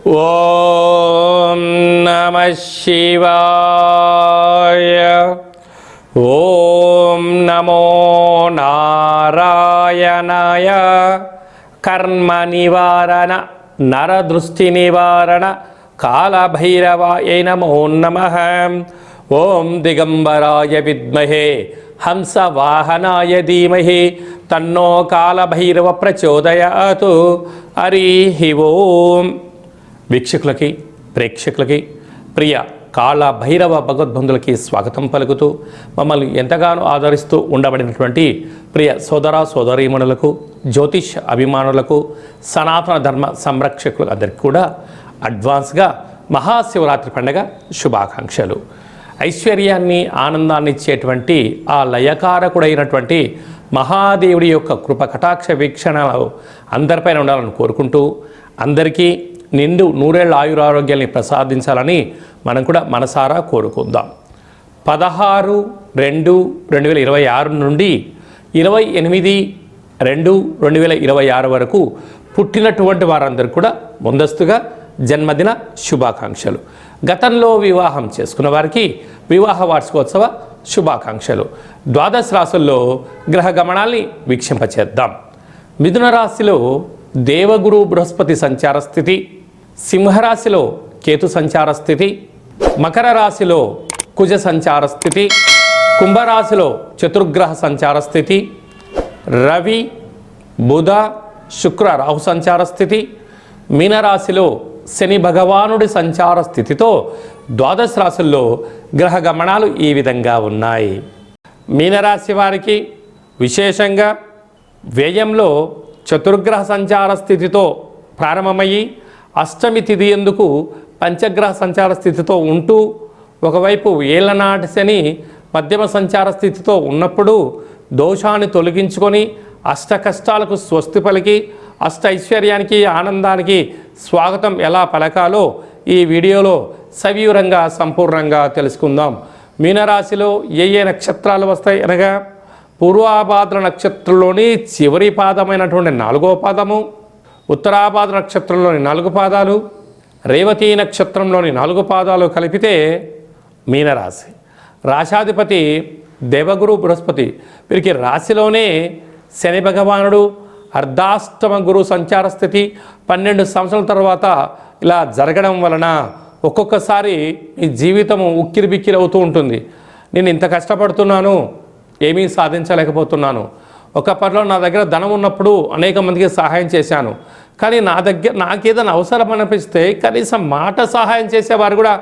ఓం నమః శివాయ. ఓం నమో నారాయణాయ. కర్మ నివారణ నరదృష్టి నివారణ కాళభైరవాయ నమో నమః. ఓం దిగంబరాయ విద్మహే హంసవాహనాయ ధీమహి తన్నో కాళభైరవ ప్రచోదయాతు. హరి ఓం. వీక్షకులకి ప్రేక్షకులకి ప్రియ కాళభైరవ భగవద్బంధులకి స్వాగతం పలుకుతూ మమ్మల్ని ఎంతగానో ఆదరిస్తూ ఉండబడినటువంటి ప్రియ సోదర సోదరీమణులకు, జ్యోతిష్ అభిమానులకు, సనాతన ధర్మ సంరక్షకులకు అందరికీ కూడా అడ్వాన్స్గా మహాశివరాత్రి పండుగ శుభాకాంక్షలు. ఐశ్వర్యాన్ని ఆనందాన్ని ఇచ్చేటువంటి ఆ లయకారకుడైనటువంటి మహాదేవుడి యొక్క కృప కటాక్ష వీక్షణలు అందరిపైన ఉండాలని కోరుకుంటూ అందరికీ నిండు నూరేళ్ల ఆయురారోగ్యాన్ని ప్రసాదించాలని మనం కూడా మనసారా కోరుకుందాం. 16/2/2026 నుండి 28/2/2026 వరకు పుట్టినటువంటి వారందరూ కూడా ముందస్తుగా జన్మదిన శుభాకాంక్షలు. గతంలో వివాహం చేసుకున్న వారికి వివాహ వార్షికోత్సవ శుభాకాంక్షలు. ద్వాదశ రాశుల్లో గ్రహ గమనాల్ని వీక్షింపచేద్దాం. మిథున రాశిలో దేవగురు బృహస్పతి సంచార స్థితి, సింహరాశిలో కేతు సంచార స్థితి, మకర రాశిలో కుజ సంచార స్థితి, కుంభరాశిలో చతుర్గ్రహ సంచార స్థితి, రవి బుధ శుక్ర రాహు సంచార స్థితి, మీనరాశిలో శని భగవానుడి సంచార స్థితితో ద్వాదశ రాశుల్లో గ్రహ గమనాలు ఈ విధంగా ఉన్నాయి. మీనరాశి వారికి విశేషంగా వ్యయంలో చతుర్గ్రహ సంచార స్థితితో ప్రారంభమయ్యి అష్టమి తిథి ఎందుకు పంచగ్రహ సంచార స్థితితో ఉంటూ ఒకవైపు ఏళ్లనాటి శని మధ్యమ సంచార స్థితితో ఉన్నప్పుడు దోషాన్ని తొలగించుకొని అష్ట కష్టాలకు స్వస్తి పలికి అష్ట ఐశ్వర్యానికి ఆనందానికి స్వాగతం ఎలా పలకాలో ఈ వీడియోలో సవివరంగా సంపూర్ణంగా తెలుసుకుందాం. మీనరాశిలో ఏ నక్షత్రాలు వస్తాయి అనగా పూర్వాభాద్ర నక్షత్రంలోని చివరి పాదమైనటువంటి 4వ పాదము, ఉత్తరాభాద్ర నక్షత్రంలోని 4 పాదాలు, రేవతి నక్షత్రంలోని 4 పాదాలు కలిపితే మీనరాశి. రాశాధిపతి దేవగురు బృహస్పతి. వీరికి రాశిలోనే శని భగవానుడు అర్ధాష్టమ గురు సంచార స్థితి 12 సంవత్సరాల తర్వాత ఇలా జరగడం వలన ఒక్కొక్కసారి ఈ జీవితం ఉక్కిరి బిక్కిరి అవుతూ ఉంటుంది. నేను ఇంత కష్టపడుతున్నాను, ఏమీ సాధించలేకపోతున్నాను. ఒకప్పట్లో నా దగ్గర ధనం ఉన్నప్పుడు అనేక మందికి సహాయం చేశాను, కానీ నాకేదైనా అవసరం అనిపిస్తే కనీసం మాట సహాయం చేసేవారు కూడా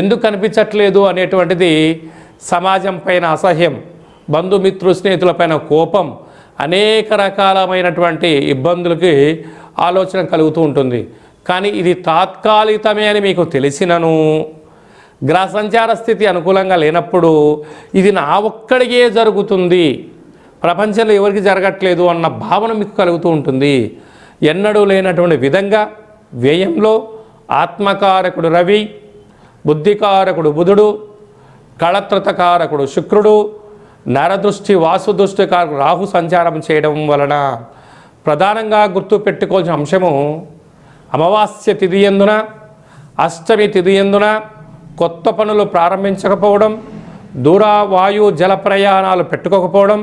ఎందుకు కనిపించట్లేదు అనేటువంటిది సమాజం పైన అసహ్యం, బంధుమిత్రు స్నేహితులపైన కోపం, అనేక రకాలమైనటువంటి ఇబ్బందులకి ఆలోచన కలుగుతూ ఉంటుంది. కానీ ఇది తాత్కాలికమే అని మీకు తెలిసినను గ్రహ సంచార స్థితి అనుకూలంగా లేనప్పుడు ఇది నా ఒక్కడికే జరుగుతుంది, ప్రపంచంలో ఎవరికి జరగట్లేదు అన్న భావన మీకు కలుగుతూ ఉంటుంది. ఎన్నడూ లేనటువంటి విధంగా వ్యయంలో ఆత్మకారకుడు రవి, బుద్ధికారకుడు బుధుడు, కళత్రతకారకుడు శుక్రుడు, నరదృష్టి వాసుదృష్టికారకుడు రాహు సంచారం చేయడం వలన ప్రధానంగా గుర్తు పెట్టుకోవాల్సిన అంశము అమావాస్య తిథి యందున, అష్టమి తిథి యందున కొత్త పనులు ప్రారంభించకపోవడం, దూర వాయు జల ప్రయాణాలు పెట్టుకోకపోవడం,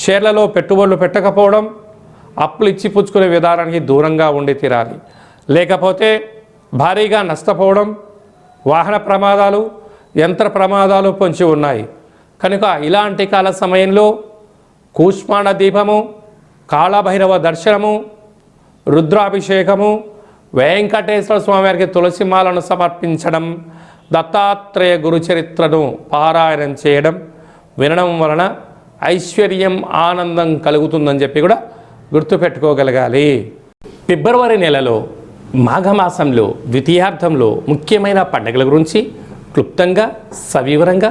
షేర్లలో పెట్టుబడులు పెట్టకపోవడం, అప్పులు ఇచ్చి పుచ్చుకునే విధానానికి దూరంగా ఉండి తీరాలి. లేకపోతే భారీగా నష్టపోవడం, వాహన ప్రమాదాలు, యంత్ర ప్రమాదాలు పొంచి ఉన్నాయి. కనుక ఇలాంటి కాల సమయంలో కూష్మాండ దీపము, కాళభైరవ దర్శనము, రుద్రాభిషేకము, వెంకటేశ్వర స్వామివారికి తులసిమాలను సమర్పించడం, దత్తాత్రేయ గురుచరిత్రను పారాయణం చేయడం, వినడం వలన ఐశ్వర్యం ఆనందం కలుగుతుందని చెప్పి కూడా గుర్తుపెట్టుకోగలగాలి. ఫిబ్రవరి నెలలో మాఘమాసంలో ద్వితీయార్థంలో ముఖ్యమైన పండుగల గురించి క్లుప్తంగా సవివరంగా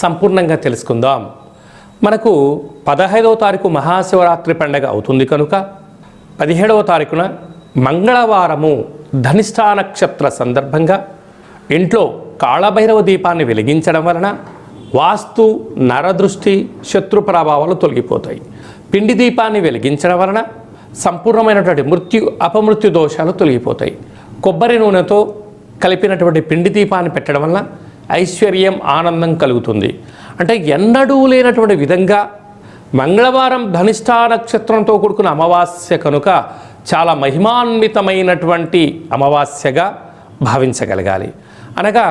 సంపూర్ణంగా తెలుసుకుందాం. మనకు 15వ తారీఖు మహాశివరాత్రి పండుగ అవుతుంది కనుక 17వ తారీఖున మంగళవారము ధనిష్ఠా నక్షత్ర సందర్భంగా ఇంట్లో కాళభైరవ దీపాన్ని వెలిగించడం వలన వాస్తు నరదృష్టి శత్రు ప్రభావాలు తొలగిపోతాయి. పిండి దీపాన్ని వెలిగించడం వలన సంపూర్ణమైనటువంటి మృత్యు అపమృత్యు దోషాలు తొలగిపోతాయి. కొబ్బరి నూనెతో కలిపినటువంటి పిండి దీపాన్ని పెట్టడం వల్ల ఐశ్వర్యం ఆనందం కలుగుతుంది. అంటే ఎన్నడూ లేనటువంటి విధంగా మంగళవారం ధనిష్ఠా నక్షత్రంతో కూడుకున్న అమావాస్య కనుక చాలా మహిమాన్వితమైనటువంటి అమావాస్యగా భావించగలగాలి. అనగా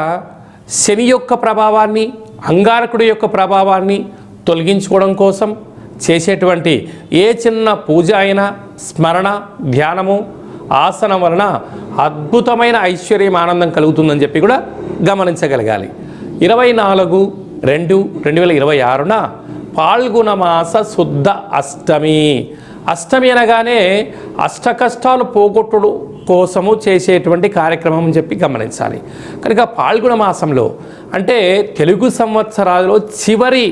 శని యొక్క ప్రభావాన్ని, అంగారకుడి యొక్క ప్రభావాన్ని తొలగించుకోవడం కోసం చేసేటువంటి ఏ చిన్న పూజ అయినా, స్మరణ, ధ్యానము, ఆసనం వలన అద్భుతమైన ఐశ్వర్యం ఆనందం కలుగుతుందని చెప్పి కూడా గమనించగలగాలి. 24/2/2026న పాల్గొన మాస శుద్ధ అష్టమి. అష్టమి అనగానే అష్ట కష్టాలు పోగొట్టుడు కోసము చేసేటువంటి కార్యక్రమం అని చెప్పి గమనించాలి. కనుక పాల్గొన మాసంలో అంటే తెలుగు సంవత్సరాలలో చివరి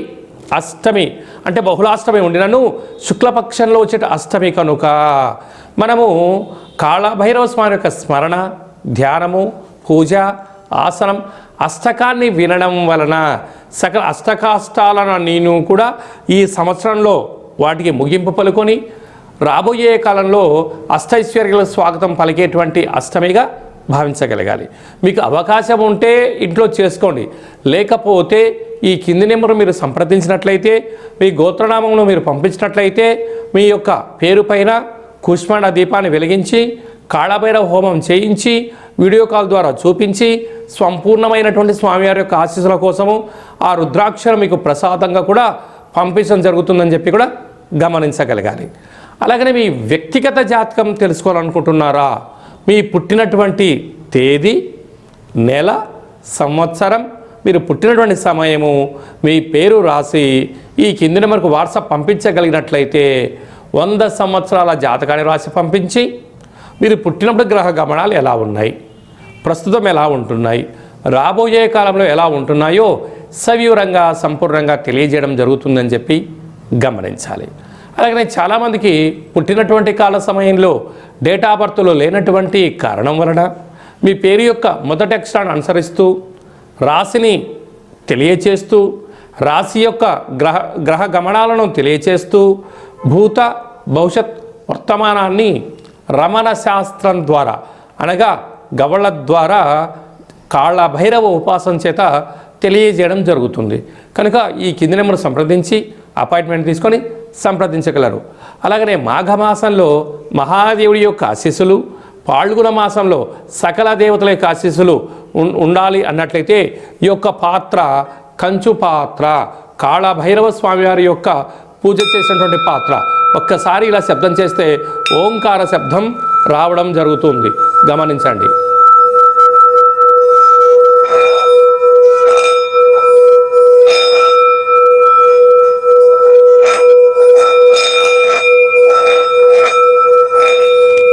అష్టమి అంటే బహుళాష్టమి ఉండినను శుక్లపక్షంలో వచ్చే అష్టమి కనుక మనము కాళభైరవ స్వామి యొక్క స్మరణ, ధ్యానము, పూజ, ఆసనం, అష్టకాన్ని వినడం వలన సకల అష్టకాష్టాలను నేను కూడా ఈ సంవత్సరంలో వాటికి ముగింపు పలుకొని రాబోయే కాలంలో అష్టైశ్వర్యాల స్వాగతం పలికేటువంటి అష్టమిగా భావించగలగాలి. మీకు అవకాశం ఉంటే ఇంట్లో చేసుకోండి, లేకపోతే ఈ కింది నెంబర్ మీరు సంప్రదించినట్లయితే, మీ గోత్రనామంలో మీరు పంపించినట్లయితే మీ యొక్క పేరు పైన కుష్మాండ దీపాన్ని వెలిగించి కాళభైరవ హోమం చేయించి వీడియో కాల్ ద్వారా చూపించి సంపూర్ణమైనటువంటి స్వామివారి యొక్క ఆశీస్సుల కోసము ఆ రుద్రాక్షరం మీకు ప్రసాదంగా కూడా పంపించడం జరుగుతుందని చెప్పి కూడా గమనించగలగాలి. అలాగనే మీ వ్యక్తిగత జాతకం తెలుసుకోవాలనుకుంటున్నారా? మీ పుట్టినటువంటి తేదీ, నెల, సంవత్సరం, మీరు పుట్టినటువంటి సమయము, మీ పేరు రాసి ఈ కింది నెంబర్కు వాట్సాప్ పంపించగలిగినట్లయితే 100 సంవత్సరాల జాతకాన్ని రాసి పంపించి మీరు పుట్టినప్పుడు గ్రహ గమనాలు ఎలా ఉన్నాయి, ప్రస్తుతం ఎలా ఉంటున్నాయి, రాబోయే కాలంలో ఎలా ఉంటున్నాయో సవివరంగా సంపూర్ణంగా తెలియజేయడం జరుగుతుందని చెప్పి గమనించాలి. అలాగనే చాలామందికి పుట్టినటువంటి కాల సమయంలో డేట్ ఆఫ్ బర్త్లో లేనటువంటి కారణం వలన మీ పేరు యొక్క మొదటి అక్షరాన్ని అనుసరిస్తూ రాశిని తెలియచేస్తూ రాశి యొక్క గ్రహ గమనాలను తెలియచేస్తూ భూత భవిష్యత్ వర్తమానాన్ని రమణ శాస్త్రం ద్వారా అనగా గవళ ద్వారా కాళభైరవ ఉపాసన చేత తెలియజేయడం జరుగుతుంది. కనుక ఈ కింది నెంబర్ సంప్రదించి అపాయింట్మెంట్ తీసుకొని సంప్రదించగలరు. అలాగనే మాఘమాసంలో మహాదేవుడి యొక్క ఆశీస్సులు, పాల్గొన మాసంలో సకల దేవతల యొక్క ఆశీస్సులు ఉండాలి అన్నట్లయితే ఈ యొక్క పాత్ర కంచు పాత్ర, కాళభైరవ స్వామివారి యొక్క పూజ చేసినటువంటి పాత్ర ఒక్కసారి ఇలా శబ్దం చేస్తే ఓంకార శబ్దం రావడం జరుగుతుంది, గమనించండి.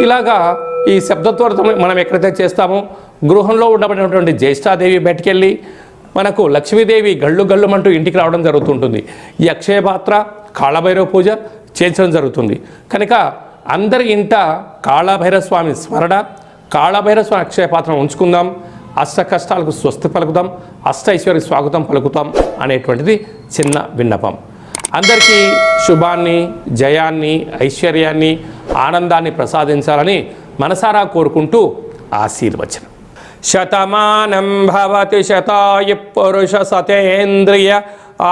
ఇలాగా ఈ శబ్దత్వర మనం ఎక్కడైతే చేస్తామో గృహంలో ఉండబడినటువంటి జ్యేష్ఠాదేవి బయటికెళ్ళి మనకు లక్ష్మీదేవి గళ్ళు గళ్ళుమంటూ ఇంటికి రావడం జరుగుతుంటుంది. ఈ అక్షయ పాత్ర కాళభైరవ పూజ చేయించడం జరుగుతుంది. కనుక అందరి ఇంట కాళభైరవ స్వామి స్మరణ, కాళభైరవ స్వామి అక్షయ పాత్రను ఉంచుకుందాం, అష్ట కష్టాలకు స్వస్తి పలుకుతాం, అష్ట ఐశ్వర్య స్వాగతం పలుకుతాం అనేటువంటిది చిన్న విన్నపం. అందరికీ శుభాన్ని, జయాన్ని, ఐశ్వర్యాన్ని, ఆనందాన్ని ప్రసాదించాలని మనసారా కోరుకుంటూ ఆశీర్వచనం. శతమానం భవతి శతాయు పురుష సతేంద్రియ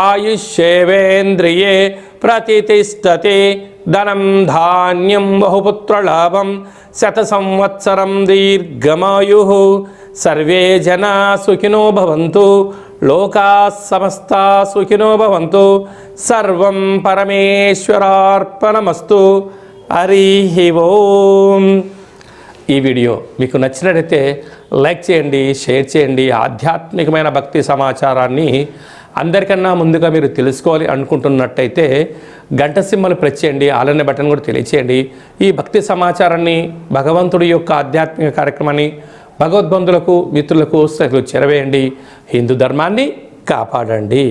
ఆయుష్యేవేంద్రియే ప్రతిష్టతే ధనం ధాన్యం బహుపుత్రలాభం శత సంవత్సరం దీర్ఘమాయు. సర్వే జనా సుఖినో భవంతు, లోకా సమస్తా సుఖినో భవంతు. సర్వం పరమేశ్వరార్పణమస్తు. హరి ఓం. ఈ వీడియో మీకు నచ్చినట్లయితే లైక్ చేయండి, షేర్ చేయండి. ఆధ్యాత్మికమైన భక్తి సమాచారాన్ని అందరికన్నా ముందుగా మీరు తెలుసుకోవాలి అనుకుంటున్నట్టయితే గంట సింబల్ ప్రెస్ చేయండి, ఆలనే బటన్ కూడా తెలియచేయండి. ఈ భక్తి సమాచారాన్ని, భగవంతుడి యొక్క ఆధ్యాత్మిక కార్యక్రమాన్ని భగవద్బంధులకు, మిత్రులకు చేరవేయండి. హిందూ ధర్మాన్ని కాపాడండి.